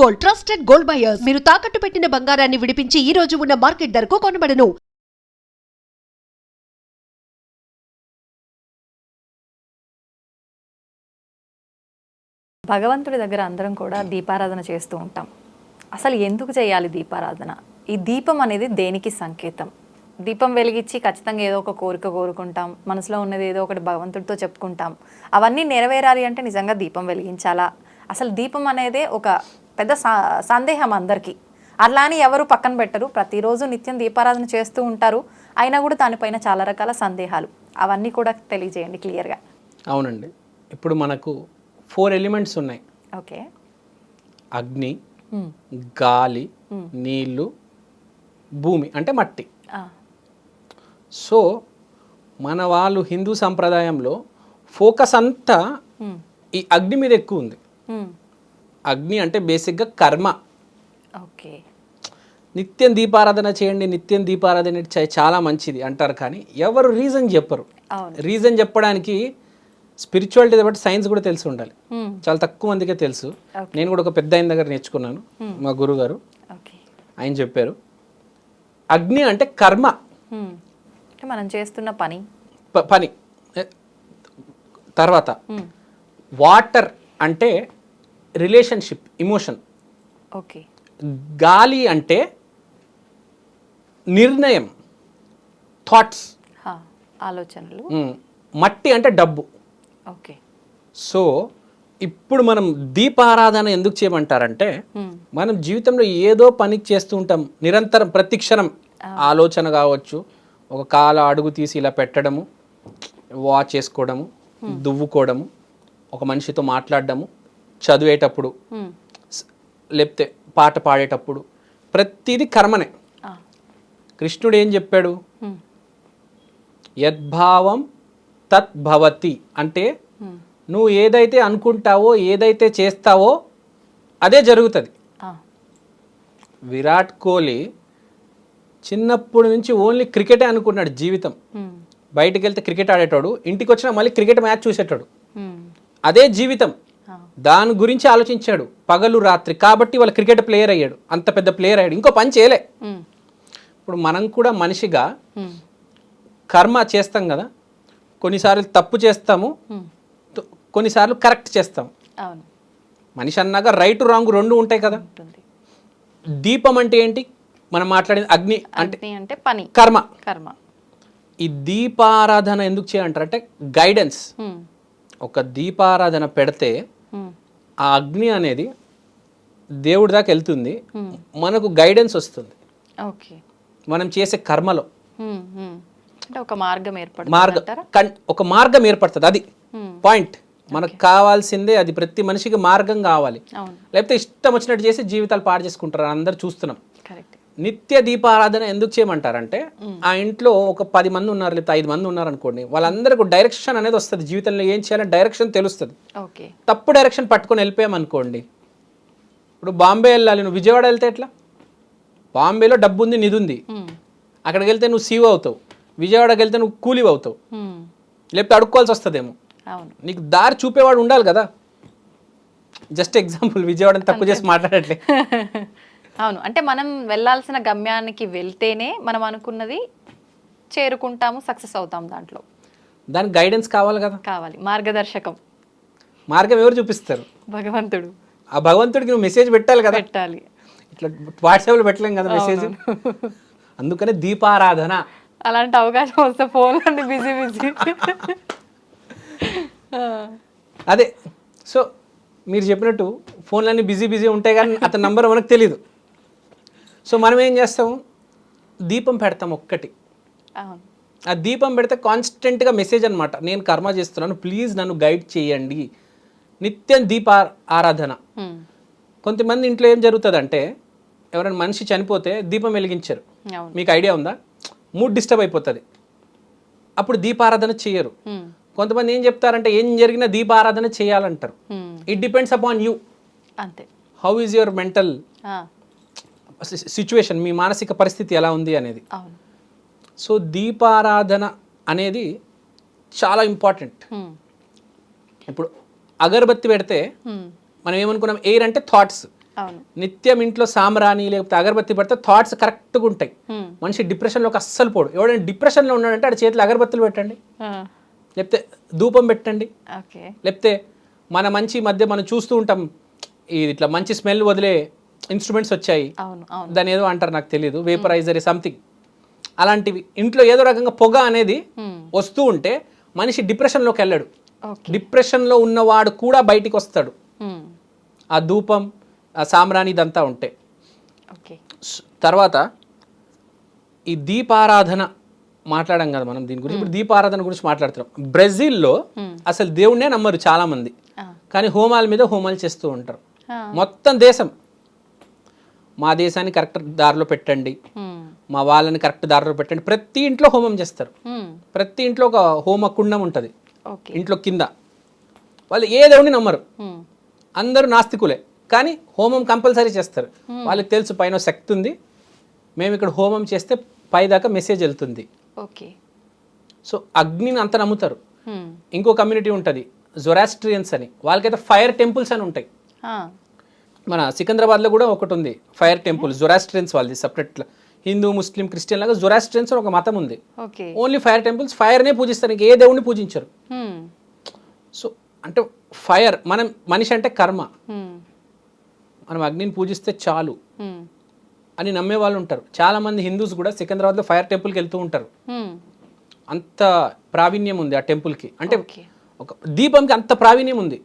Gold, trusted gold buyers. మీరు తాకట్టు పెట్టిన బంగారాన్ని విడిపించి ఈ రోజు ఉన్న మార్కెట్ ధరకు కొనబడను. భగవంతుడి దగ్గర అందరం కూడా దీపారాధన చేస్తూ ఉంటాం. అసలు ఎందుకు చేయాలి దీపారాధన? ఈ దీపం అనేది దేనికి సంకేతం? దీపం వెలిగించి ఖచ్చితంగా ఏదో ఒక కోరిక కోరుకుంటాం, మనసులో ఉన్నది ఏదో ఒకటి భగవంతుడితో చెప్పుకుంటాం. అవన్నీ నెరవేరాలి అంటే నిజంగా దీపం వెలిగించాలా? అసలు దీపం అనేది ఒక పెద్ద సందేహం అందరికీ. అట్లా అని ఎవరు పక్కన పెట్టరు, ప్రతిరోజు నిత్యం దీపారాధన చేస్తూ ఉంటారు. అయినా కూడా దానిపైన చాలా రకాల సందేహాలు. అవన్నీ కూడా తెలియజేయండి క్లియర్గా. అవునండి, ఇప్పుడు మనకు 4 ఎలిమెంట్స్ ఉన్నాయి. ఓకే. అగ్ని, గాలి, నీళ్ళు, భూమి అంటే మట్టి. సో మన వాళ్ళు హిందూ సంప్రదాయంలో ఫోకస్ అంతా ఈ అగ్ని మీద ఎక్కువ ఉంది. అగ్ని అంటే బేసిక్గా కర్మ. ఓకే. నిత్యం దీపారాధన చేయండి, నిత్యం దీపారాధన చాలా మంచిది అంటారు, కానీ ఎవరు రీజన్ చెప్పరు. రీజన్ చెప్పడానికి స్పిరిచువాలిటీ బట్టి సైన్స్ కూడా తెలిసి ఉండాలి. చాలా తక్కువ మందికే తెలుసు. నేను కూడా ఒక పెద్ద ఆయన దగ్గర నేర్చుకున్నాను, మా గురువు గారు. ఆయన చెప్పారు అగ్ని అంటే కర్మ, మనం చేస్తున్న పని. తర్వాత వాటర్ అంటే రిలేషన్షిప్, ఇమోషన్. ఓకే. గాలి అంటే నిర్ణయం, థాట్స్, ఆలోచనలు. మట్టి అంటే డబ్బు. ఓకే. సో ఇప్పుడు మనం దీపారాధన ఎందుకు చేయమంటారంటే, మనం జీవితంలో ఏదో పని చేస్తూ ఉంటాం నిరంతరం, ప్రతి క్షణం. ఆలోచన కావచ్చు, ఒక కాలు అడుగు తీసి ఇలా పెట్టడము, వాచ్ చేసుకోవడము, దువ్వుకోవడము, ఒక మనిషితో మాట్లాడడము, చదివేటప్పుడు, లేకపోతే పాట పాడేటప్పుడు, ప్రతిదీ కర్మనే. కృష్ణుడు ఏం చెప్పాడు? యద్భావం తద్భవతి అంటే నువ్వు ఏదైతే అనుకుంటావో, ఏదైతే చేస్తావో అదే జరుగుతుంది. విరాట్ కోహ్లీ చిన్నప్పటి నుంచి ఓన్లీ క్రికెటే అనుకున్నాడు జీవితం. బయటికి వెళ్తే క్రికెట్ ఆడేటాడు, ఇంటికి వచ్చినా మళ్ళీ క్రికెట్ మ్యాచ్ చూసేటాడు. అదే జీవితం. దాని గురించి ఆలోచించాడు పగలు రాత్రి. కాబట్టి వాళ్ళ క్రికెట్ ప్లేయర్ అయ్యాడు, అంత పెద్ద ప్లేయర్ అయ్యాడు. ఇంకో పని చేయలే. ఇప్పుడు మనం కూడా మనిషిగా కర్మ చేస్తాం కదా, కొన్నిసార్లు తప్పు చేస్తాము, కొన్నిసార్లు కరెక్ట్ చేస్తాం. మనిషి అన్నాక రైట్ రాంగ్ రెండు ఉంటాయి కదా. దీపం అంటే ఏంటి? మనం మాట్లాడేది అగ్ని అంటే పని, కర్మ. కర్మ. ఈ దీపారాధన ఎందుకు చేయాలంటారంటే గైడెన్స్. ఒక దీపారాధన పెడితే ఆ అగ్ని అనేది దేవుడి దాకా వెళ్తుంది, మనకు గైడెన్స్ వస్తుంది. ఓకే. మనం చేసే కర్మలో ఒక మార్గం ఏర్పడుతుంది. ఒక మార్గం ఏర్పడుతుంది. అది పాయింట్. మనకు కావాల్సిందే అది. ప్రతి మనిషికి మార్గం కావాలి, లేకపోతే ఇష్టం వచ్చినట్టు చేసి జీవితాలు పాడు చేసుకుంటారు. అందరు చూస్తున్నాం. నిత్య దీపారాధన ఎందుకు చేయమంటారంటే, ఆ ఇంట్లో ఒక 10 మంది ఉన్నారు, లేకపోతే 5 మంది ఉన్నారు అనుకోండి, వాళ్ళందరికీ డైరెక్షన్ అనేది వస్తుంది. జీవితంలో ఏం చేయాలని డైరెక్షన్ తెలుస్తుంది. తప్పు డైరెక్షన్ పట్టుకొని వెళ్ళిపోయామనుకోండి, ఇప్పుడు బాంబే వెళ్ళాలి, నువ్వు విజయవాడ వెళ్తే ఎట్లా? బాంబేలో డబ్బు ఉంది, నిధి ఉంది. అక్కడికి వెళ్తే నువ్వు సీఓ అవుతావు, విజయవాడకి వెళ్తే నువ్వు కూలీవి అవుతావు, లేకపోతే అడుక్కోవాల్సి వస్తుందేమో. నీకు దారి చూపేవాడు ఉండాలి కదా. జస్ట్ ఎగ్జాంపుల్, విజయవాడని తక్కువ చేసి మాట్లాడట్లే. అవును, అంటే మనం వెళ్ళాల్సిన గమ్యానికి వెళ్తేనే మనం అనుకున్నది చేరుకుంటాము, సక్సెస్ అవుతాం. దాంట్లో దానికి గైడెన్స్ కావాలి కదా. కావాలి, మార్గదర్శకం. మార్గం ఎవరు చూపిస్తారు? భగవంతుడు. ఆ భగవంతుడికి నువ్వు మెసేజ్ పెట్టాలి కదా. పెట్టాలి. ఇట్లా వాట్సాప్లో పెట్టలేం కదా మెసేజ్. అందుకనే దీపారాధన. అలాంటి అవకాశం వస్తే ఫోన్ అండి బిజీ బిజీ. అదే. సో మీరు చెప్పినట్టు ఫోన్లన్నీ బిజీ బిజీ ఉంటాయి, కానీ అతని నంబర్ మనకు తెలీదు. సో మనం ఏం చేస్తాం? దీపం పెడతాం ఒక్కటి. ఆ దీపం పెడితే కాన్స్టెంట్గా మెసేజ్ అనమాట, నేను కర్మ చేస్తున్నాను, ప్లీజ్ నన్ను గైడ్ చేయండి. నిత్యం ఆరాధన. కొంతమంది ఇంట్లో ఏం జరుగుతుందంటే, ఎవరైనా మనిషి చనిపోతే దీపం వెలిగించరు. మీకు ఐడియా ఉందా? మూడ్ డిస్టర్బ్ అయిపోతుంది, అప్పుడు దీపారాధన చేయరు. కొంతమంది ఏం చెప్తారంటే, ఏం జరిగినా దీపారాధన చేయాలంటారు. It depends upon you. అంతే. How is your mental situation, మీ మానసిక పరిస్థితి ఎలా ఉంది అనేది. సో దీపారాధన అనేది చాలా ఇంపార్టెంట్. ఇప్పుడు అగరబత్తి పెడితే మనం ఏమనుకున్నాం? ఎయిర్ అంటే థాట్స్, అవును. నిత్యం ఇంట్లో సాంబ్రాణి లేకపోతే అగరబత్తి పెడితే థాట్స్ కరెక్ట్గా ఉంటాయి. మనిషి డిప్రెషన్లోకి అస్సలు పోడు. ఎవడైనా డిప్రెషన్లో ఉన్నాడంటే ఆడ చేతిలో అగరబత్తులు పెట్టండి, లేకపోతే ధూపం పెట్టండి, ఓకే. లేకపోతే మన మంచి మధ్య మనం చూస్తూ ఉంటాం ఇది ఇట్లా మంచి స్మెల్ వదిలే ఇన్స్ట్రుమెంట్స్ వచ్చాయి, అవును అవును. దాని ఏదో అంటారు నాకు తెలియదు, వేపరైజర్ సంథింగ్, అలాంటివి ఇంట్లో ఏదో రకంగా పొగ అనేది వస్తూ ఉంటే మనిషి డిప్రెషన్లోకి వెళ్ళాడు. డిప్రెషన్లో ఉన్నవాడు కూడా బయటికి వస్తాడు ఆ ధూపం ఆ సాంబ్రాణి ఇదంతా ఉంటే. ఓకే. తర్వాత ఈ దీపారాధన మాట్లాడాం కదా మనం దీని గురించి. ఇప్పుడు దీపారాధన గురించి మాట్లాడుతున్నాం. బ్రెజిల్లో అసలు దేవుణ్ణే నమ్మరు చాలా మంది, కానీ హోమాల మీద హోమాలు చేస్తూ ఉంటారు. మొత్తం దేశం మా దేశాన్ని కరెక్ట్ దారిలో పెట్టండి, మా వాళ్ళని కరెక్ట్ దారిలో పెట్టండి, ప్రతి ఇంట్లో హోమం చేస్తారు. ప్రతి ఇంట్లో ఒక హోమ కుండం ఉంటుంది ఇంట్లో కింద. వాళ్ళు ఏ దేవుడిని నమ్మరు, అందరూ నాస్తికులే, కానీ హోమం కంపల్సరీ చేస్తారు. వాళ్ళకి తెలుసు పైన శక్తి ఉంది, మేము ఇక్కడ హోమం చేస్తే పై దాకా మెసేజ్ వెళ్తుంది. ఓకే. సో అగ్నిని అంత నమ్ముతారు. ఇంకో కమ్యూనిటీ ఉంటుంది జొరాస్ట్రియన్స్ అని, వాళ్ళకైతే ఫైర్ టెంపుల్స్ అని ఉంటాయి. మన సికింద్రాబాద్లో కూడా ఒకటి ఉంది ఫైర్ టెంపుల్, జొరాస్ట్రియన్స్ వాళ్ళది సపరేట్. హిందూ ముస్లిం క్రిస్టియన్ లాగా జొరాస్ట్రియన్స్ అని ఒక మతం ఉంది. ఓన్లీ ఫైర్ టెంపుల్స్, ఫైర్నే పూజిస్తారు, ఇంక ఏ దేవుడిని పూజించరు. సో అంటే ఫైర్, మనం మనిషి అంటే కర్మ, మనం అగ్నిని పూజిస్తే చాలు అని నమ్మే వాళ్ళు ఉంటారు. చాలా మంది హిందూస్ కూడా సికింద్రాబాద్లో ఫైర్ టెంపుల్కి వెళ్తూ ఉంటారు. అంత ప్రావీణ్యం ఉంది ఆ టెంపుల్కి, అంటే ఒక దీపంకి అంత ప్రావీణ్యం ఉంది.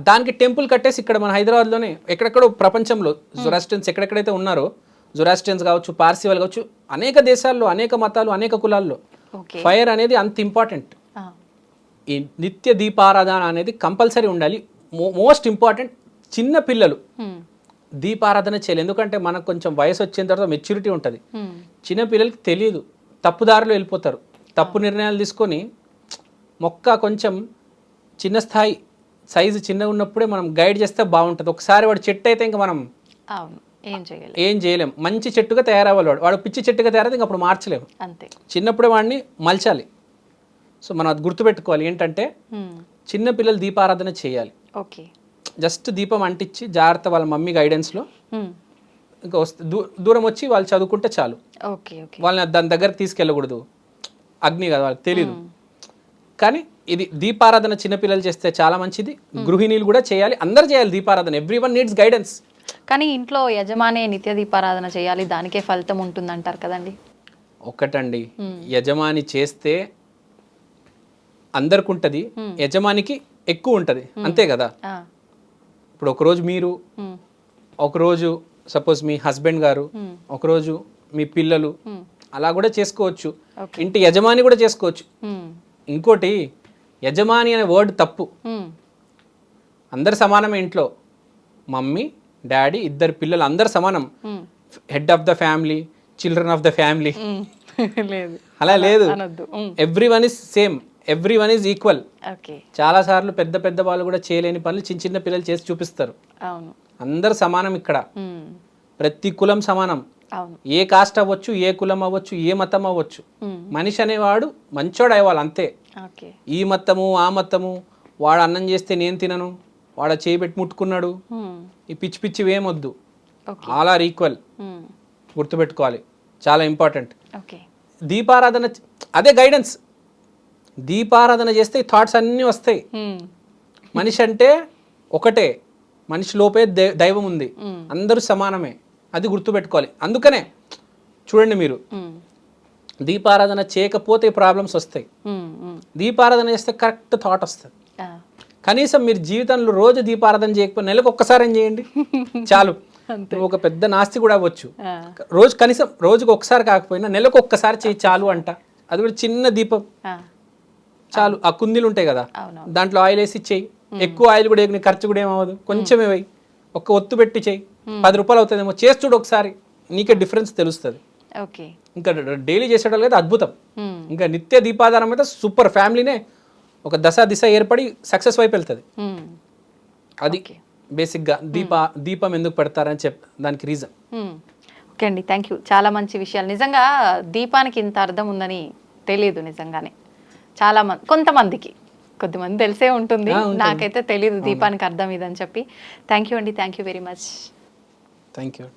దానికి టెంపుల్ కట్టేసి ఇక్కడ మన హైదరాబాద్లోనే ఎక్కడెక్కడో ప్రపంచంలో జొరాస్ట్రియన్స్ ఎక్కడెక్కడైతే ఉన్నారో, జొరాస్ట్రియన్స్ కావచ్చు, పార్సీ వాళ్ళు కావచ్చు, అనేక దేశాల్లో అనేక మతాలు అనేక కులాల్లో ఫైర్ అనేది అంత ఇంపార్టెంట్. ఈ నిత్య దీపారాధన అనేది కంపల్సరీ ఉండాలి. మోస్ట్ ఇంపార్టెంట్ చిన్న పిల్లలు దీపారాధన చేయాలి. ఎందుకంటే మనకు కొంచెం వయసు వచ్చిన తర్వాత మెచ్యూరిటీ ఉంటుంది. చిన్న పిల్లలకి తెలియదు, తప్పుదారిలో వెళ్ళిపోతారు, తప్పు నిర్ణయాలు తీసుకొని. మొక్క కొంచెం చిన్న స్థాయి సైజు చిన్నగా ఉన్నప్పుడే మనం గైడ్ చేస్తే బాగుంటుంది. ఒకసారి వాడు చెట్టు అయితే ఇంకా మనం ఏం చేయలేం. మంచి చెట్టుగా తయారవ్వాలి. వాడు పిచ్చి చెట్టుగా తయారైతే ఇంక అప్పుడు మార్చలేము. అంతే, చిన్నప్పుడే వాడిని మలచాలి. సో మనం అది గుర్తుపెట్టుకోవాలి ఏంటంటే చిన్న పిల్లలు దీపారాధన చేయాలి. ఓకే. జస్ట్ దీపం అంటించి జాగ్రత్త వాళ్ళ మమ్మీ గైడెన్స్లో ఇంకా వస్తే దూరం వచ్చి వాళ్ళు చదువుకుంటే చాలు. వాళ్ళని దాని దగ్గరకు తీసుకెళ్ళకూడదు, అగ్ని కదా వాళ్ళకి తెలీదు. కానీ ఇది దీపారాధన చిన్నపిల్లలు చేస్తే చాలా మంచిది. గృహిణీలు కూడా చేయాలి, అందరు చేయాలి దీపారాధన. Everyone needs guidance. కానీ ఇంట్లో యజమానే నిత్య దీపారాధన చేయాలి, దానికే ఫలితం ఉంటుంది అంటారు కదండి. ఒకటండి, యజమాని చేస్తే అందరికి ఉంటుంది, యజమానికి ఎక్కువ ఉంటుంది, అంతే కదా. ఇప్పుడు ఒకరోజు మీరు, ఒకరోజు సపోజ్ మీ హస్బెండ్ గారు, ఒకరోజు మీ పిల్లలు, అలా కూడా చేసుకోవచ్చు. ఇంటి యజమాని కూడా చేసుకోవచ్చు. ఇంకోటి, యజమాని అనే వర్డ్ తప్పు. అందరు సమానమే ఇంట్లో. మమ్మీ డాడీ ఇద్దరు పిల్లలు అందరు సమానం. Head of the family, children of the family అలా లేదు. Everyone is same, everyone is equal. చాలా సార్లు పెద్ద పెద్ద వాళ్ళు కూడా చేయలేని పనులు చిన్న చిన్న పిల్లలు చేసి చూపిస్తారు. అందరు సమానం ఇక్కడ, ప్రతి కులం సమానం. ఏ కాస్ట్ అవ్వచ్చు, ఏ కులం అవ్వచ్చు, ఏ మతం అవ్వచ్చు, మనిషి అనేవాడు మంచోడు అయ్యేవాళ్ళు అంతే. ఈ మతము ఆ మతము, వాడు అన్నం చేస్తే నేను తినను, వాడు చేయబెట్టి ముట్టుకున్నాడు, ఈ పిచ్చి పిచ్చి ఏమొద్దు. ఆల్ ఆర్ ఈక్వల్, గుర్తుపెట్టుకోవాలి, చాలా ఇంపార్టెంట్. దీపారాధన అదే గైడెన్స్. దీపారాధన చేస్తే ఈ థాట్స్ అన్నీ వస్తాయి. మనిషి అంటే ఒకటే, మనిషి లోపే దైవం ఉంది, అందరూ సమానమే, అది గుర్తుపెట్టుకోవాలి. అందుకనే చూడండి, మీరు దీపారాధన చేయకపోతే ప్రాబ్లమ్స్ వస్తాయి, దీపారాధన చేస్తే కరెక్ట్ థాట్ వస్తుంది. కనీసం మీరు జీవితంలో రోజు దీపారాధన చేయకపోతే నెలకు ఒక్కసారి ఏం చేయండి చాలు. నువ్వు ఒక పెద్ద నాస్తి కూడా అవ్వచ్చు, రోజు కనీసం రోజుకి ఒక్కసారి కాకపోయినా నెలకు ఒక్కసారి చేయి చాలు అంట. అది కూడా చిన్న దీపం చాలు. ఆ కుందీలు ఉంటాయి కదా, దాంట్లో ఆయిల్ వేసి చెయ్యి. ఎక్కువ ఆయిల్ కూడా నీ ఖర్చు కూడా ఏమవ్వదు, కొంచెమే వేయి, ఒక్క ఒత్తు పెట్టి చెయ్యి, 10 రూపాయలు అవుతుందేమో. చేసి చూడు ఒకసారి, నీకే డిఫరెన్స్ తెలుస్తుంది. ఇంకా డైలీ చేసేటప్పుడు అయితే అద్భుతం. ఇంకా నిత్య దీపాధారం అయితే సూపర్. ఫ్యామిలీనే ఒక దిశ ఏర్పడి సక్సెస్ వైపు వెళ్తుంది. అది బేసిక్గా దీపం ఎందుకు పెడతారని దానికి రీజన్. ఓకే అండి, థ్యాంక్ యూ. చాలా మంచి విషయాలు. నిజంగా దీపానికి ఇంత అర్థం ఉందని తెలియదు నిజంగానే. చాలా మంది, కొద్దిమంది తెలిసే ఉంటుంది, నాకైతే తెలియదు దీపానికి అర్థం ఇదని చెప్పి. థ్యాంక్ యూ అండి, thank you very much. Thank you.